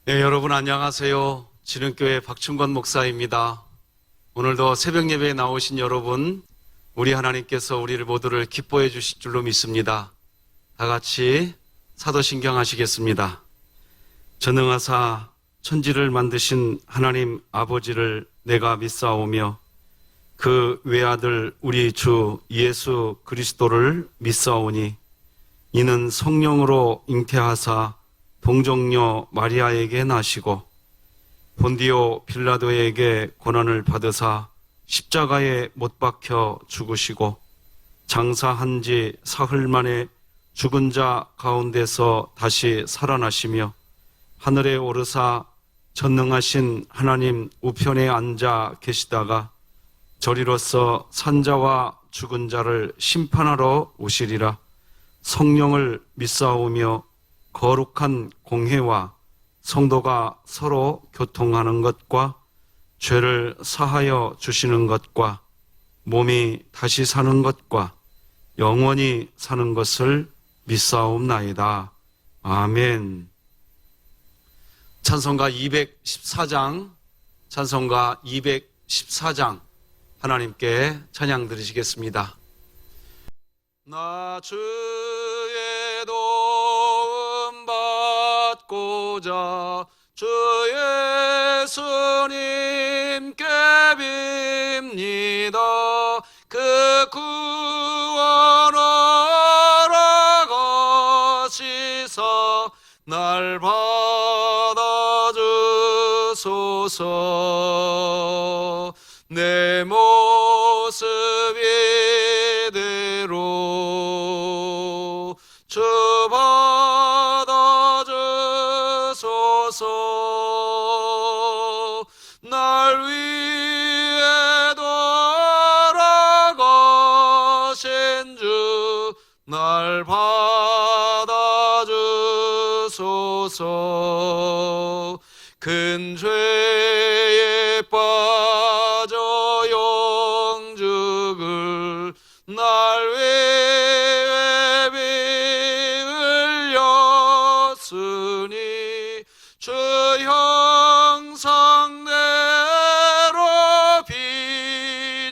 네, 여러분 안녕하세요. 지름교회 박충건 목사입니다. 오늘도 새벽 예배에 나오신 여러분, 우리 하나님께서 우리를 모두를 기뻐해 주실 줄로 믿습니다. 다 같이 사도신경 하시겠습니다. 전능하사 천지를 만드신 하나님 아버지를 내가 믿사오며 그 외아들 우리 주 예수 그리스도를 믿사오니 이는 성령으로 잉태하사 동정녀 마리아에게 나시고 본디오 빌라도에게 고난을 받으사 십자가에 못 박혀 죽으시고 장사한 지 사흘 만에 죽은 자 가운데서 다시 살아나시며 하늘에 오르사 전능하신 하나님 우편에 앉아 계시다가 저리로서 산자와 죽은 자를 심판하러 오시리라. 성령을 믿사오며 거룩한 공회와 성도가 서로 교통하는 것과 죄를 사하여 주시는 것과 몸이 다시 사는 것과 영원히 사는 것을 믿사옵나이다. 아멘. 찬송가 214장, 찬송가 214장 하나님께 찬양 드리시겠습니다. 나 주의 도움 받고자 주 예수님께 빕니다. 그 구원하라 가시사 날 받아주소서. 내 모습 이대로 주 받아주소서. 날 위해 돌아가신 주 날 받아주소서. 큰 죄에 빠져 영죽을 날 위해 비 흘렸으니 주 형상대로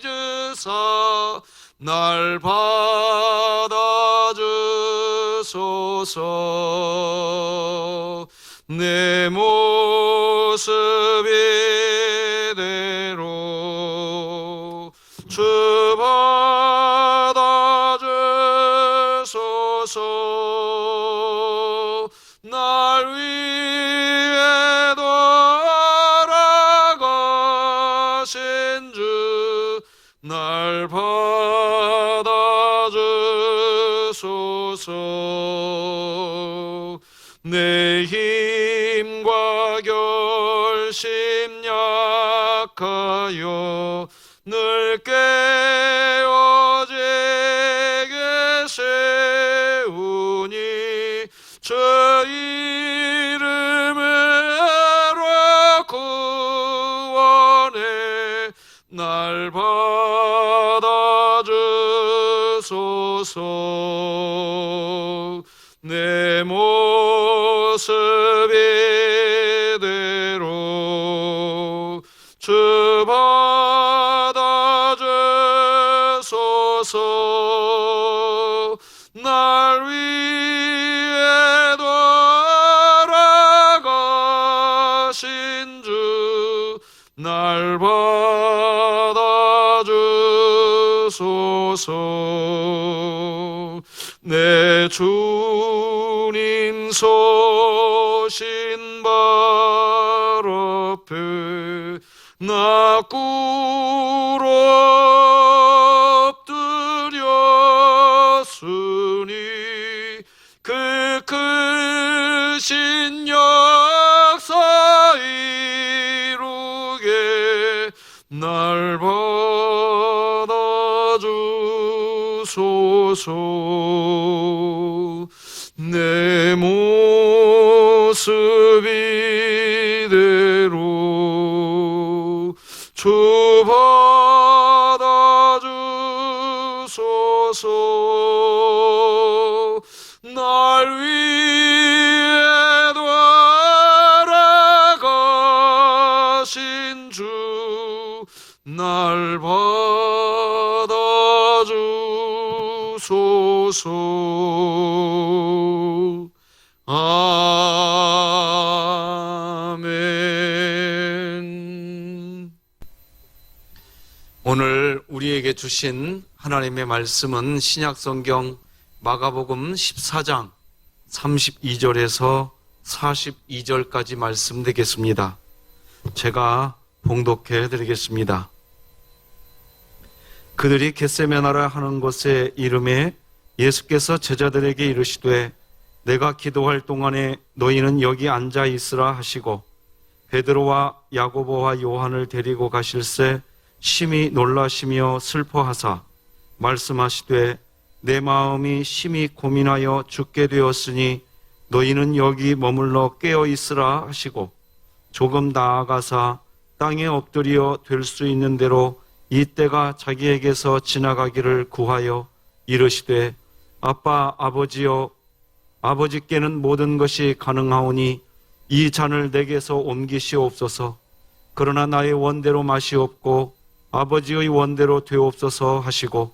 빚으사 날 받아주소서. 내 모습 이대로 주 받아주소서. 날 위해 돌아가신 주 날 받아주소서. 내 힘과 결심 약하여 늘 깨어지게 세우니 주 이름으로 구원해 날 받아주소서. 내 모습 이대로 주 받아주소서. 날 위해 돌아가신 주 날 받아주소서. 내 주님 서신 발 앞에 나 꿇어 엎드렸으니 그 크신 역사 이루게 날 받아주소서. 내 모습 이대로 주 받아주소서. 날 위해 돌아 주옵소서. 아멘. 오늘 우리에게 주신 하나님의 말씀은 신약성경 마가복음 14장 32절에서 42절까지 말씀 되겠습니다. 제가 봉독해 드리겠습니다. 그들이 겟세마네라 하는 곳에 이름에 예수께서 제자들에게 이르시되 내가 기도할 동안에 너희는 여기 앉아 있으라 하시고 베드로와 야고보와 요한을 데리고 가실새 심히 놀라시며 슬퍼하사 말씀하시되 내 마음이 심히 고민하여 죽게 되었으니 너희는 여기 머물러 깨어 있으라 하시고 조금 나아가사 땅에 엎드려 될 수 있는 대로 이 때가 자기에게서 지나가기를 구하여 이르시되 아빠 아버지여 아버지께는 모든 것이 가능하오니 이 잔을 내게서 옮기시옵소서. 그러나 나의 원대로 마시옵고 아버지의 원대로 되옵소서 하시고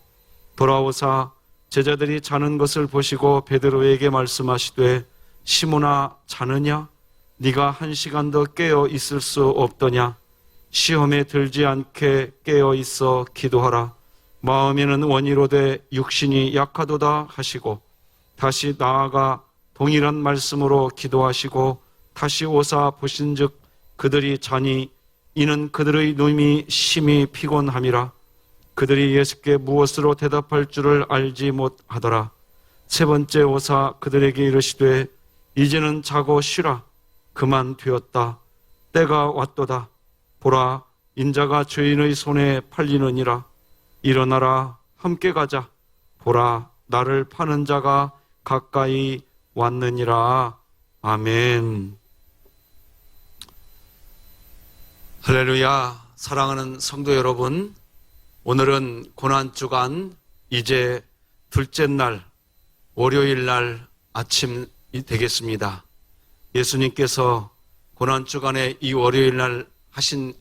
돌아오사 제자들이 자는 것을 보시고 베드로에게 말씀하시되 시몬아 자느냐? 네가 1시간 더 깨어 있을 수 없더냐? 시험에 들지 않게 깨어 있어 기도하라. 마음에는 원이로되 육신이 약하도다 하시고 다시 나아가 동일한 말씀으로 기도하시고 다시 오사 보신즉 그들이 자니 이는 그들의 눈이 심히 피곤함이라. 그들이 예수께 무엇으로 대답할 줄을 알지 못하더라. 세 번째 오사 그들에게 이르시되 이제는 자고 쉬라. 그만 되었다. 때가 왔도다. 보라 인자가 죄인의 손에 팔리느니라. 일어나라 함께 가자. 보라 나를 파는 자가 가까이 왔느니라. 아멘. 할렐루야. 사랑하는 성도 여러분, 오늘은 고난주간 이제 둘째 날 월요일 날 아침이 되겠습니다. 예수님께서 고난주간에 이 월요일 날 하신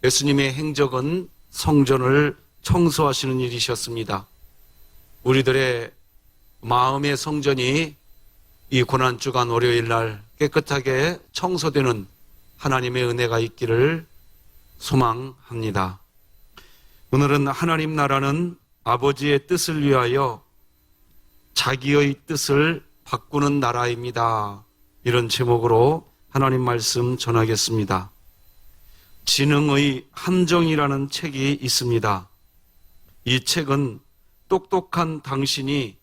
예수님의 행적은 성전을 청소하시는 일이셨습니다. 우리들의 마음의 성전이 이 고난주간 월요일 날 깨끗하게 청소되는 하나님의 은혜가 있기를 소망합니다. 오늘은 하나님 나라는 아버지의 뜻을 위하여 자기의 뜻을 바꾸는 나라입니다. 이런 제목으로 하나님 말씀 전하겠습니다. 지능의 함정이라는 책이 있습니다. 이 책은 똑똑한 당신이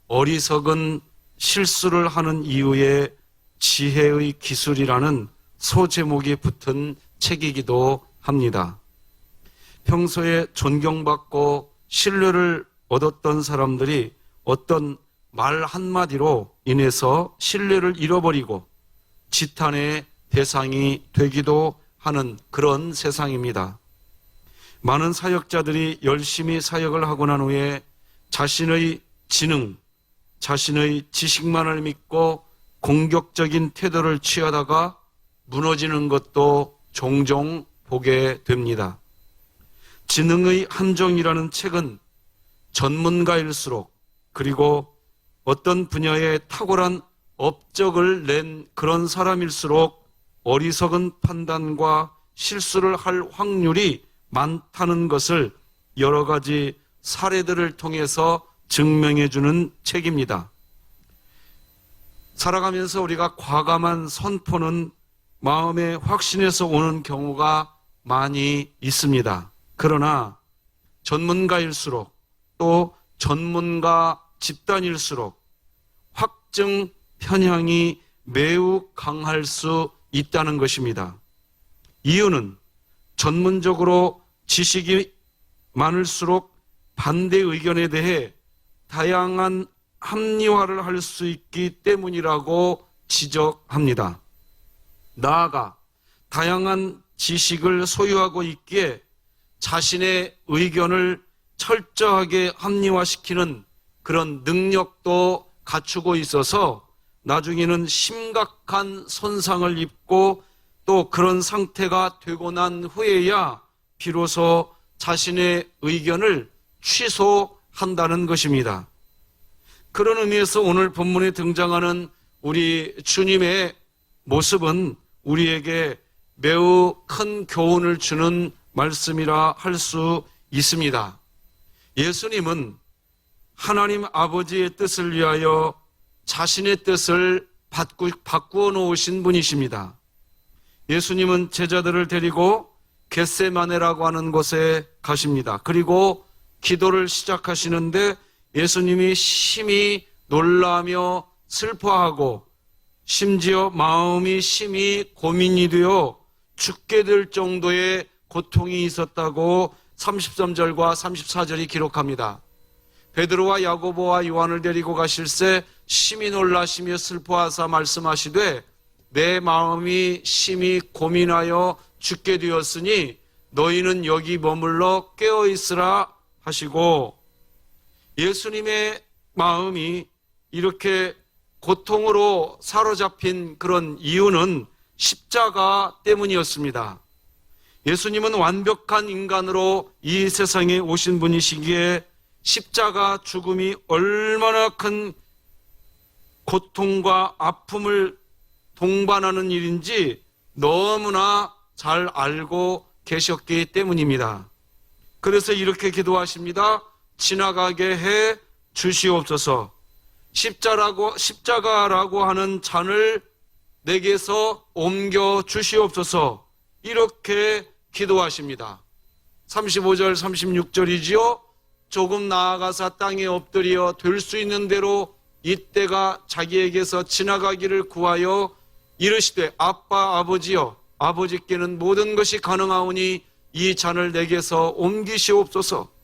어리석은 실수를 하는 이유의 지혜의 기술이라는 소제목이 붙은 책이기도 합니다. 평소에 존경받고 신뢰를 얻었던 사람들이 어떤 말 한마디로 인해서 신뢰를 잃어버리고 지탄의 대상이 되기도 하는 그런 세상입니다. 많은 사역자들이 열심히 사역을 하고 난 후에 자신의 지능, 자신의 지식만을 믿고 공격적인 태도를 취하다가 무너지는 것도 종종 보게 됩니다. 지능의 함정이라는 책은 전문가일수록 그리고 어떤 분야에 탁월한 업적을 낸 그런 사람일수록 어리석은 판단과 실수를 할 확률이 많다는 것을 여러 가지 사례들을 통해서 증명해 주는 책입니다. 살아가면서 우리가 과감한 선포는 마음에 확신해서 오는 경우가 많이 있습니다. 그러나 전문가일수록 또 전문가 집단일수록 확증 편향이 매우 강할 수 있다는 것입니다. 이유는 전문적으로 지식이 많을수록 반대 의견에 대해 다양한 합리화를 할 수 있기 때문이라고 지적합니다. 나아가 다양한 지식을 소유하고 있기에 자신의 의견을 철저하게 합리화시키는 그런 능력도 갖추고 있어서 나중에는 심각한 손상을 입고 또 그런 상태가 되고 난 후에야 비로소 자신의 의견을 취소한다는 것입니다. 그런 의미에서 오늘 본문에 등장하는 우리 주님의 모습은 우리에게 매우 큰 교훈을 주는 말씀이라 할 수 있습니다. 예수님은 하나님 아버지의 뜻을 위하여 자신의 뜻을 바꾸어 놓으신 분이십니다. 예수님은 제자들을 데리고 겟세마네라고 하는 곳에 가십니다. 그리고 기도를 시작하시는데 예수님이 심히 놀라며 슬퍼하고 심지어 마음이 심히 고민이 되어 죽게 될 정도의 고통이 있었다고 33절과 34절이 기록합니다. 베드로와 야고보와 요한을 데리고 가실새 심히 놀라시며 슬퍼하사 말씀하시되 내 마음이 심히 고민하여 죽게 되었으니 너희는 여기 머물러 깨어있으라 하시고, 예수님의 마음이 이렇게 고통으로 사로잡힌 그런 이유는 십자가 때문이었습니다. 예수님은 완벽한 인간으로 이 세상에 오신 분이시기에 십자가 죽음이 얼마나 큰 고통과 아픔을 동반하는 일인지 너무나 잘 알고 계셨기 때문입니다. 그래서 이렇게 기도하십니다. 지나가게 해 주시옵소서. 십자가라고 하는 잔을 내게서 옮겨 주시옵소서. 이렇게 기도하십니다. 35절 36절이지요. 조금 나아가서 땅에 엎드려 될 수 있는 대로 이때가 자기에게서 지나가기를 구하여 이르시되 아빠 아버지여, 아버지께는 모든 것이 가능하오니 이 잔을 내게서 옮기시옵소서.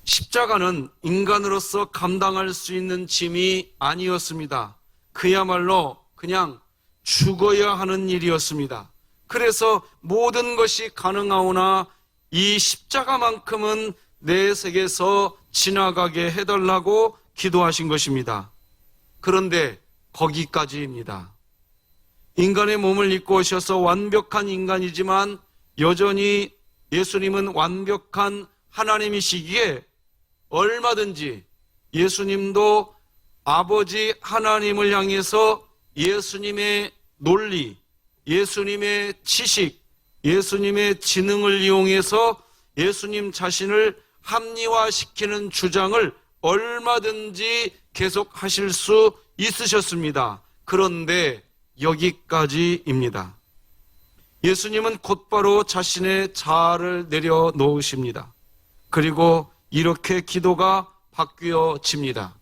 십자가는 인간으로서 감당할 수 있는 짐이 아니었습니다. 그야말로 그냥 죽어야 하는 일이었습니다. 그래서 모든 것이 가능하오나 이 십자가만큼은 내 세계에서 지나가게 해달라고 기도하신 것입니다. 그런데 거기까지입니다. 인간의 몸을 입고 오셔서 완벽한 인간이지만 여전히 예수님은 완벽한 하나님이시기에 얼마든지 예수님도 아버지 하나님을 향해서 예수님의 논리, 예수님의 지식, 예수님의 지능을 이용해서 예수님 자신을 합리화시키는 주장을 얼마든지 계속하실 수 있으셨습니다. 그런데 여기까지입니다. 예수님은 곧바로 자신의 자아를 내려놓으십니다. 그리고 이렇게 기도가 바뀌어집니다.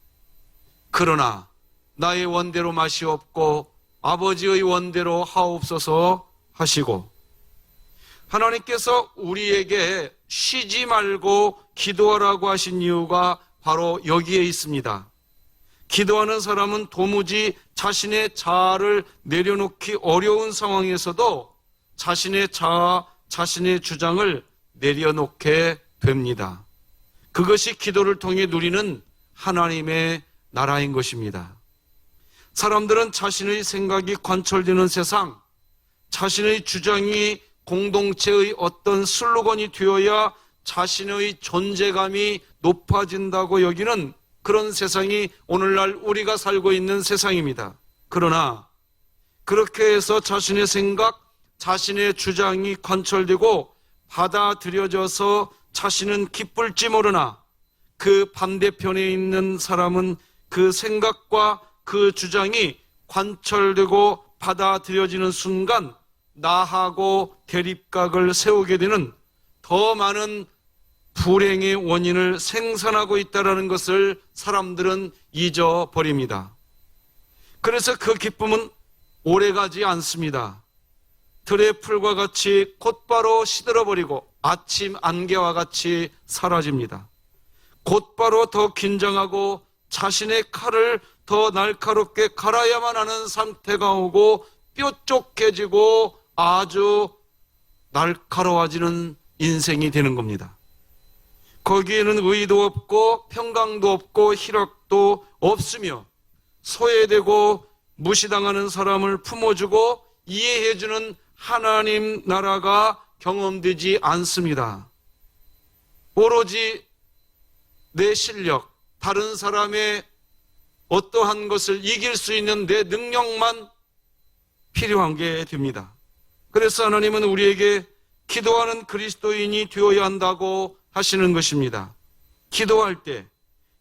그러나 나의 원대로 마시옵고 아버지의 원대로 하옵소서 하시고, 하나님께서 우리에게 쉬지 말고 기도하라고 하신 이유가 바로 여기에 있습니다. 기도하는 사람은 도무지 자신의 자아를 내려놓기 어려운 상황에서도 자신의 자아, 자신의 주장을 내려놓게 됩니다. 그것이 기도를 통해 누리는 하나님의 나라인 것입니다. 사람들은 자신의 생각이 관철되는 세상, 자신의 주장이 공동체의 어떤 슬로건이 되어야 자신의 존재감이 높아진다고 여기는 그런 세상이 오늘날 우리가 살고 있는 세상입니다. 그러나 그렇게 해서 자신의 생각, 자신의 주장이 관철되고 받아들여져서 자신은 기쁠지 모르나 그 반대편에 있는 사람은 그 생각과 그 주장이 관철되고 받아들여지는 순간 나하고 대립각을 세우게 되는 더 많은 불행의 원인을 생산하고 있다는 것을 사람들은 잊어버립니다. 그래서 그 기쁨은 오래가지 않습니다. 들의 풀과 같이 곧바로 시들어버리고 아침 안개와 같이 사라집니다. 곧바로 더 긴장하고 자신의 칼을 더 날카롭게 갈아야만 하는 상태가 오고 뾰족해지고 아주 날카로워지는 인생이 되는 겁니다. 거기에는 의의도 없고 평강도 없고 희락도 없으며 소외되고 무시당하는 사람을 품어주고 이해해주는 하나님 나라가 경험되지 않습니다. 오로지 내 실력, 다른 사람의 어떠한 것을 이길 수 있는 내 능력만 필요한 게 됩니다. 그래서 하나님은 우리에게 기도하는 그리스도인이 되어야 한다고 하시는 것입니다. 기도할 때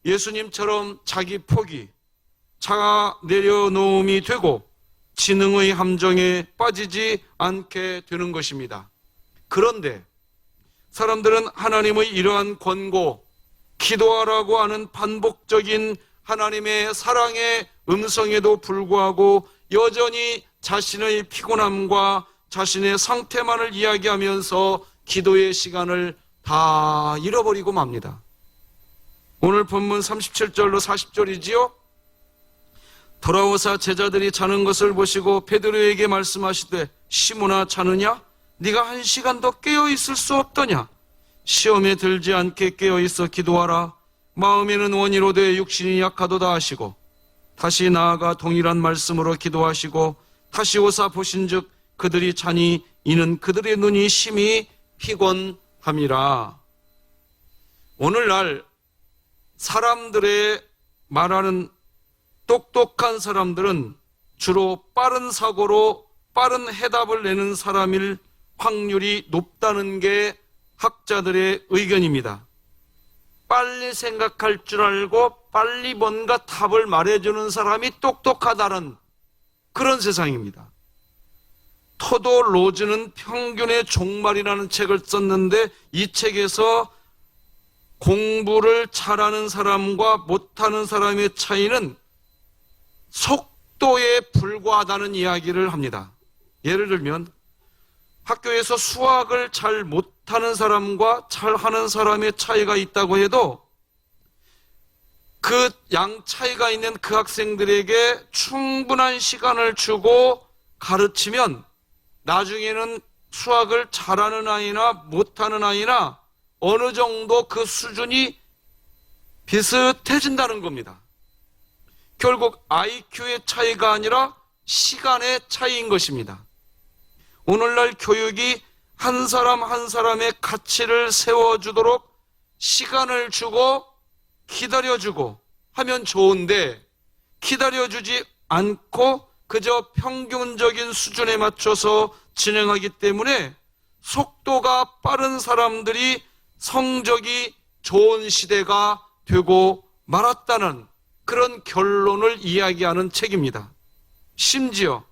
예수님처럼 자기 포기, 자아 내려놓음이 되고 지능의 함정에 빠지지 않게 되는 것입니다. 그런데 사람들은 하나님의 이러한 권고, 기도하라고 하는 반복적인 하나님의 사랑의 음성에도 불구하고 여전히 자신의 피곤함과 자신의 상태만을 이야기하면서 기도의 시간을 다 잃어버리고 맙니다. 오늘 본문 37절로 40절이지요. 돌아오사 제자들이 자는 것을 보시고 베드로에게 말씀하시되 시몬아 자느냐? 네가 1시간 더 깨어있을 수 없더냐? 시험에 들지 않게 깨어있어 기도하라. 마음에는 원이로되 육신이 약하도다 하시고 다시 나아가 동일한 말씀으로 기도하시고 다시 오사 보신즉 그들이 자니 이는 그들의 눈이 심히 피곤함이라. 오늘날 사람들의 말하는 똑똑한 사람들은 주로 빠른 사고로 빠른 해답을 내는 사람일 확률이 높다는 게 학자들의 의견입니다. 빨리 생각할 줄 알고 빨리 뭔가 답을 말해주는 사람이 똑똑하다는 그런 세상입니다. 토도 로즈는 평균의 종말이라는 책을 썼는데 이 책에서 공부를 잘하는 사람과 못하는 사람의 차이는 속도에 불과하다는 이야기를 합니다. 예를 들면 학교에서 수학을 잘 못하는 사람과 잘하는 사람의 차이가 있다고 해도 그 양 차이가 있는 그 학생들에게 충분한 시간을 주고 가르치면 나중에는 수학을 잘하는 아이나 못하는 아이나 어느 정도 그 수준이 비슷해진다는 겁니다. 결국 IQ의 차이가 아니라 시간의 차이인 것입니다. 오늘날 교육이 한 사람 한 사람의 가치를 세워주도록 시간을 주고 기다려주고 하면 좋은데 기다려주지 않고 그저 평균적인 수준에 맞춰서 진행하기 때문에 속도가 빠른 사람들이 성적이 좋은 시대가 되고 말았다는 그런 결론을 이야기하는 책입니다. 심지어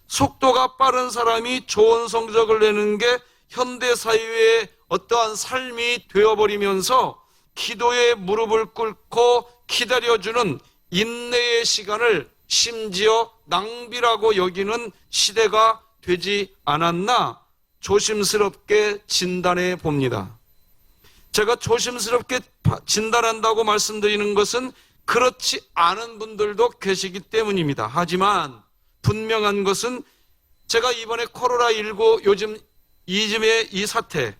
속도가 빠른 사람이 좋은 성적을 내는 게 현대사회의 어떠한 삶이 되어버리면서 기도에 무릎을 꿇고 기다려주는 인내의 시간을 심지어 낭비라고 여기는 시대가 되지 않았나 조심스럽게 진단해 봅니다. 제가 조심스럽게 진단한다고 말씀드리는 것은 그렇지 않은 분들도 계시기 때문입니다. 하지만 분명한 것은 제가 이번에 코로나19 요즘에 이 사태,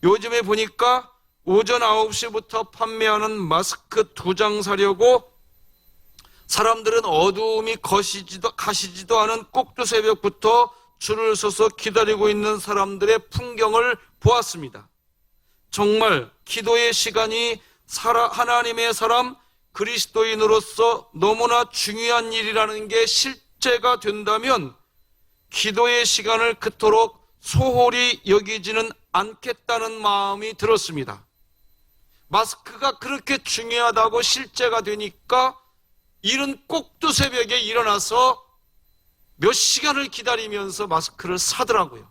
요즘에 보니까 오전 9시부터 판매하는 마스크 2장 사려고 사람들은 어두움이 가시지도 않은 꼭두새벽부터 줄을 서서 기다리고 있는 사람들의 풍경을 보았습니다. 정말 기도의 시간이 하나님의 사람 그리스도인으로서 너무나 중요한 일이라는 게 실제가 된다면 기도의 시간을 그토록 소홀히 여기지는 않겠다는 마음이 들었습니다. 마스크가 그렇게 중요하다고 실제가 되니까 이른 꼭두새벽에 일어나서 몇 시간을 기다리면서 마스크를 사더라고요.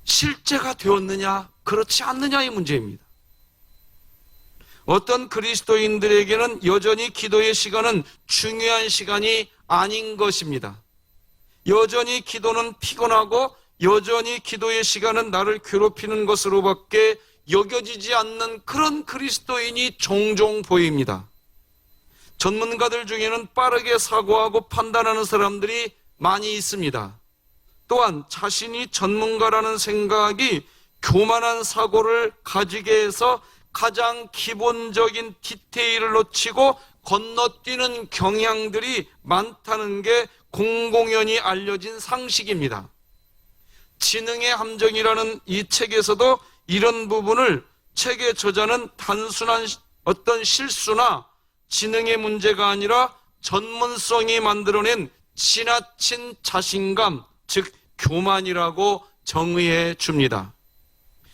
실제가 되었느냐 그렇지 않느냐의 문제입니다. 어떤 그리스도인들에게는 여전히 기도의 시간은 중요한 시간이 아닌 것입니다. 여전히 기도는 피곤하고 여전히 기도의 시간은 나를 괴롭히는 것으로밖에 여겨지지 않는 그런 그리스도인이 종종 보입니다. 전문가들 중에는 빠르게 사고하고 판단하는 사람들이 많이 있습니다. 또한 자신이 전문가라는 생각이 교만한 사고를 가지게 해서 가장 기본적인 디테일을 놓치고 건너뛰는 경향들이 많다는 게 공공연히 알려진 상식입니다. 지능의 함정이라는 이 책에서도 이런 부분을 책의 저자는 단순한 어떤 실수나 지능의 문제가 아니라 전문성이 만들어낸 지나친 자신감, 즉 교만이라고 정의해 줍니다.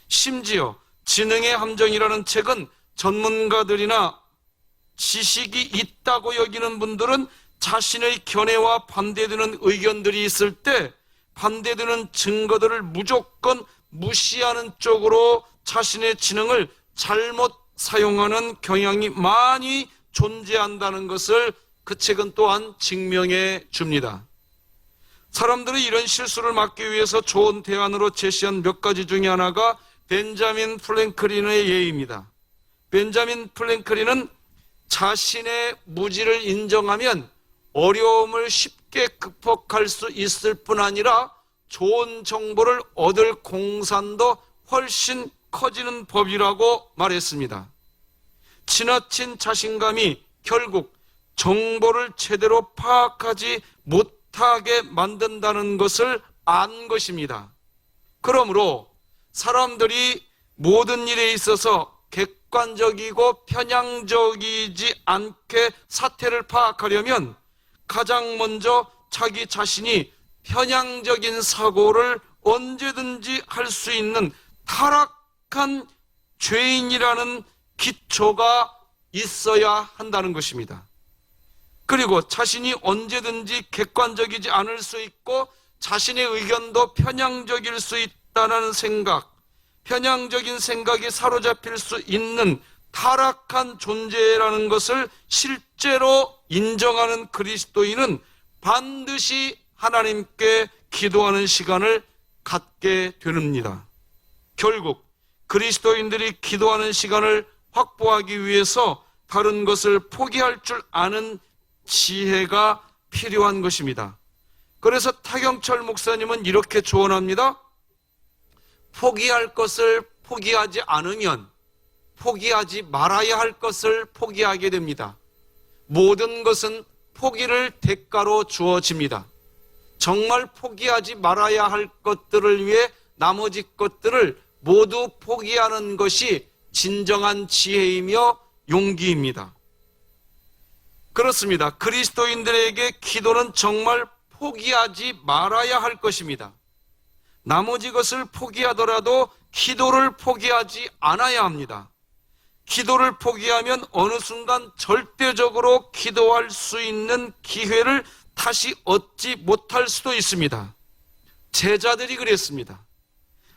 심지어 지능의 함정이라는 책은 전문가들이나 지식이 있다고 여기는 분들은 자신의 견해와 반대되는 의견들이 있을 때 반대되는 증거들을 무조건 무시하는 쪽으로 자신의 지능을 잘못 사용하는 경향이 많이 존재한다는 것을 그 책은 또한 증명해 줍니다. 사람들이 이런 실수를 막기 위해서 좋은 대안으로 제시한 몇 가지 중에 하나가 벤자민 프랭클린의 예입니다. 벤자민 프랭클린은 자신의 무지를 인정하면 어려움을 쉽게 극복할 수 있을 뿐 아니라 좋은 정보를 얻을 공산도 훨씬 커지는 법이라고 말했습니다. 지나친 자신감이 결국 정보를 제대로 파악하지 못하게 만든다는 것을 안 것입니다. 그러므로 사람들이 모든 일에 있어서 객관적이고 편향적이지 않게 사태를 파악하려면 가장 먼저 자기 자신이 편향적인 사고를 언제든지 할 수 있는 타락한 죄인이라는 기초가 있어야 한다는 것입니다. 그리고 자신이 언제든지 객관적이지 않을 수 있고 자신의 의견도 편향적일 수 있다는 생각, 편향적인 생각이 사로잡힐 수 있는 타락한 존재라는 것을 실제로 인정하는 그리스도인은 반드시 하나님께 기도하는 시간을 갖게 됩니다. 결국 그리스도인들이 기도하는 시간을 확보하기 위해서 다른 것을 포기할 줄 아는 지혜가 필요한 것입니다. 그래서 타경철 목사님은 이렇게 조언합니다. 포기할 것을 포기하지 않으면 포기하지 말아야 할 것을 포기하게 됩니다. 모든 것은 포기를 대가로 주어집니다. 정말 포기하지 말아야 할 것들을 위해 나머지 것들을 모두 포기하는 것이 진정한 지혜이며 용기입니다. 그렇습니다. 그리스도인들에게 기도는 정말 포기하지 말아야 할 것입니다. 나머지 것을 포기하더라도 기도를 포기하지 않아야 합니다. 기도를 포기하면 어느 순간 절대적으로 기도할 수 있는 기회를 다시 얻지 못할 수도 있습니다. 제자들이 그랬습니다.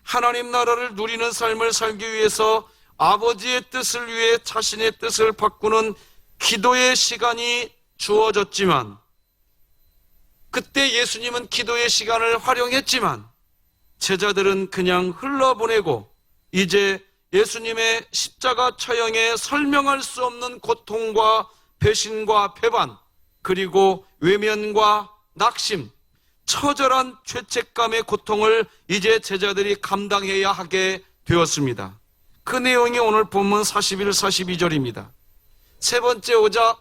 하나님 나라를 누리는 삶을 살기 위해서 아버지의 뜻을 위해 자신의 뜻을 바꾸는 기도의 시간이 주어졌지만, 그때 예수님은 기도의 시간을 활용했지만 제자들은 그냥 흘러보내고 이제 예수님의 십자가 처형에 설명할 수 없는 고통과 배신과 배반, 그리고 외면과 낙심, 처절한 죄책감의 고통을 이제 제자들이 감당해야 하게 되었습니다. 그 내용이 오늘 본문 41, 42절입니다. 세 번째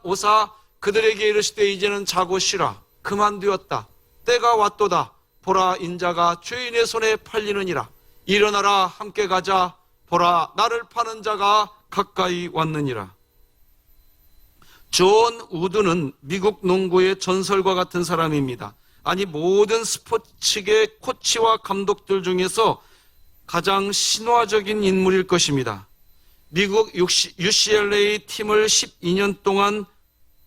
오사 그들에게 이르시되 이제는 자고 쉬라. 그만두었다. 때가 왔도다. 보라, 인자가 죄인의 손에 팔리느니라. 일어나라, 함께 가자. 보라, 나를 파는 자가 가까이 왔느니라. 존 우드는 미국 농구의 전설과 같은 사람입니다. 아니, 모든 스포츠계 코치와 감독들 중에서 가장 신화적인 인물일 것입니다. 미국 UCLA 팀을 12년 동안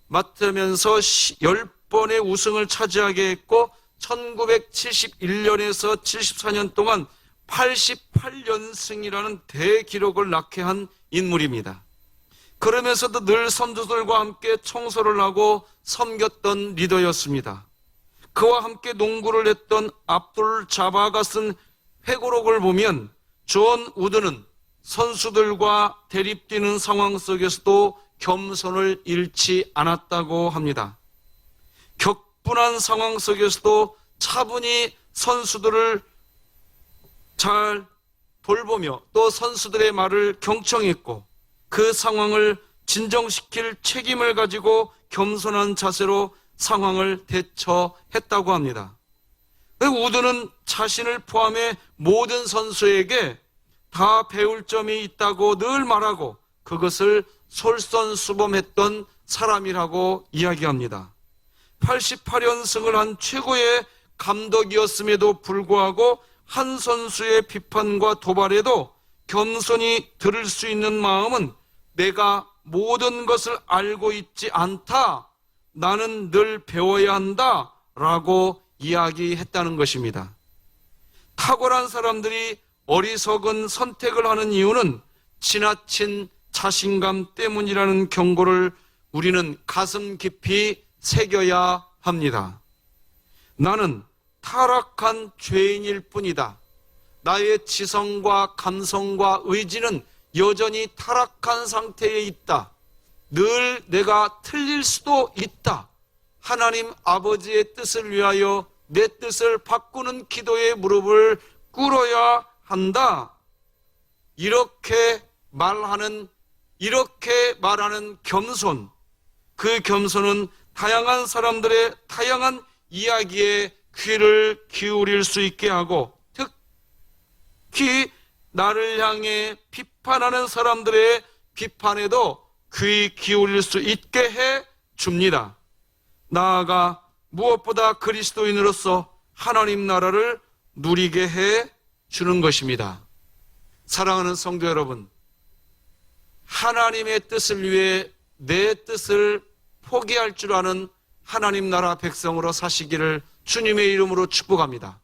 맡으면서 10번의 우승을 차지하게 했고 1971년에서 74년 동안 88연승이라는 대기록을 낳게 한 인물입니다. 그러면서도 늘 선수들과 함께 청소를 하고 섬겼던 리더였습니다. 그와 함께 농구를 했던 압둘 자바가 쓴 회고록을 보면 존 우드는 선수들과 대립되는 상황 속에서도 겸손을 잃지 않았다고 합니다. 격분한 상황 속에서도 차분히 선수들을 잘 돌보며 또 선수들의 말을 경청했고 그 상황을 진정시킬 책임을 가지고 겸손한 자세로 상황을 대처했다고 합니다. 우드는 자신을 포함해 모든 선수에게 다 배울 점이 있다고 늘 말하고 그것을 솔선수범했던 사람이라고 이야기합니다. 88연승을 한 최고의 감독이었음에도 불구하고 한 선수의 비판과 도발에도 겸손히 들을 수 있는 마음은 내가 모든 것을 알고 있지 않다. 나는 늘 배워야 한다. 라고 이야기했다는 것입니다. 탁월한 사람들이 어리석은 선택을 하는 이유는 지나친 자신감 때문이라는 경고를 우리는 가슴 깊이 새겨야 합니다. 나는 타락한 죄인일 뿐이다. 나의 지성과 감성과 의지는 여전히 타락한 상태에 있다. 늘 내가 틀릴 수도 있다. 하나님 아버지의 뜻을 위하여 내 뜻을 바꾸는 기도의 무릎을 꿇어야 한다. 이렇게 말하는 겸손, 그 겸손은 다양한 사람들의 다양한 이야기에 귀를 기울일 수 있게 하고 특히 나를 향해 비판하는 사람들의 비판에도 귀 기울일 수 있게 해 줍니다. 나아가 무엇보다 그리스도인으로서 하나님 나라를 누리게 해 주는 것입니다. 사랑하는 성도 여러분, 하나님의 뜻을 위해 내 뜻을 포기할 줄 아는 하나님 나라 백성으로 사시기를 주님의 이름으로 축복합니다.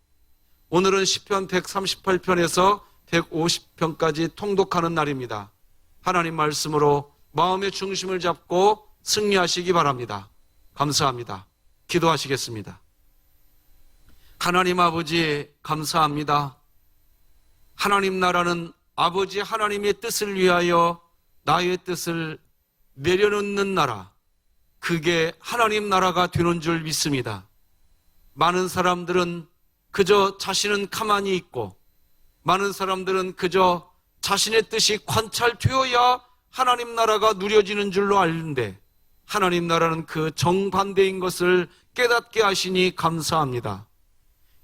오늘은 시편 138편에서 150편까지 통독하는 날입니다. 하나님 말씀으로 마음의 중심을 잡고 승리하시기 바랍니다. 감사합니다. 기도하시겠습니다. 하나님 아버지 감사합니다. 하나님 나라는 아버지 하나님의 뜻을 위하여 나의 뜻을 내려놓는 나라, 그게 하나님 나라가 되는 줄 믿습니다. 많은 사람들은 그저 자신은 가만히 있고 많은 사람들은 그저 자신의 뜻이 관찰되어야 하나님 나라가 누려지는 줄로 아는데 하나님 나라는 그 정반대인 것을 깨닫게 하시니 감사합니다.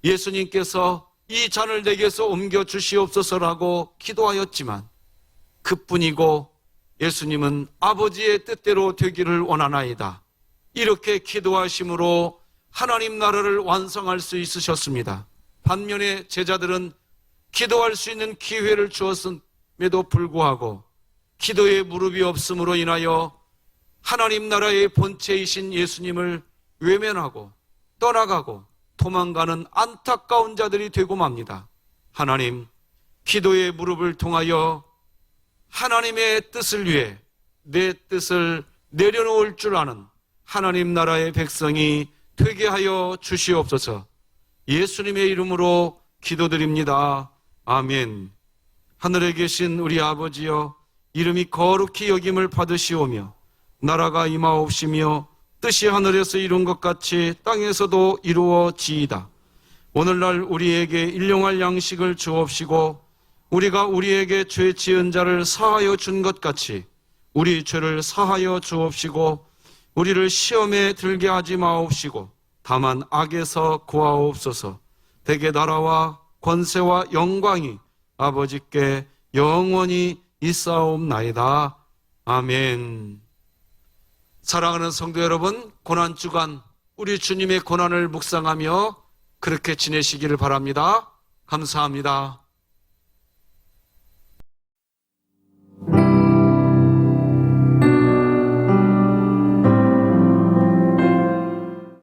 예수님께서 이 잔을 내게서 옮겨 주시옵소서라고 기도하였지만 그뿐이고 예수님은 아버지의 뜻대로 되기를 원하나이다. 이렇게 기도하심으로 하나님 나라를 완성할 수 있으셨습니다. 반면에 제자들은 기도할 수 있는 기회를 주었음에도 불구하고 기도의 무릎이 없음으로 인하여 하나님 나라의 본체이신 예수님을 외면하고 떠나가고 도망가는 안타까운 자들이 되고 맙니다. 하나님, 기도의 무릎을 통하여 하나님의 뜻을 위해 내 뜻을 내려놓을 줄 아는 하나님 나라의 백성이 되게 하여 주시옵소서. 예수님의 이름으로 기도드립니다. 아멘. 하늘에 계신 우리 아버지여, 이름이 거룩히 여김을 받으시오며 나라가 임하옵시며 뜻이 하늘에서 이룬 것 같이 땅에서도 이루어지이다. 오늘날 우리에게 일용할 양식을 주옵시고 우리가 우리에게 죄 지은 자를 사하여 준 것 같이 우리 죄를 사하여 주옵시고 우리를 시험에 들게 하지 마옵시고 다만 악에서 구하옵소서. 대개 나라와 권세와 영광이 아버지께 영원히 있사옵나이다. 아멘. 사랑하는 성도 여러분, 고난주간 우리 주님의 고난을 묵상하며 그렇게 지내시기를 바랍니다. 감사합니다.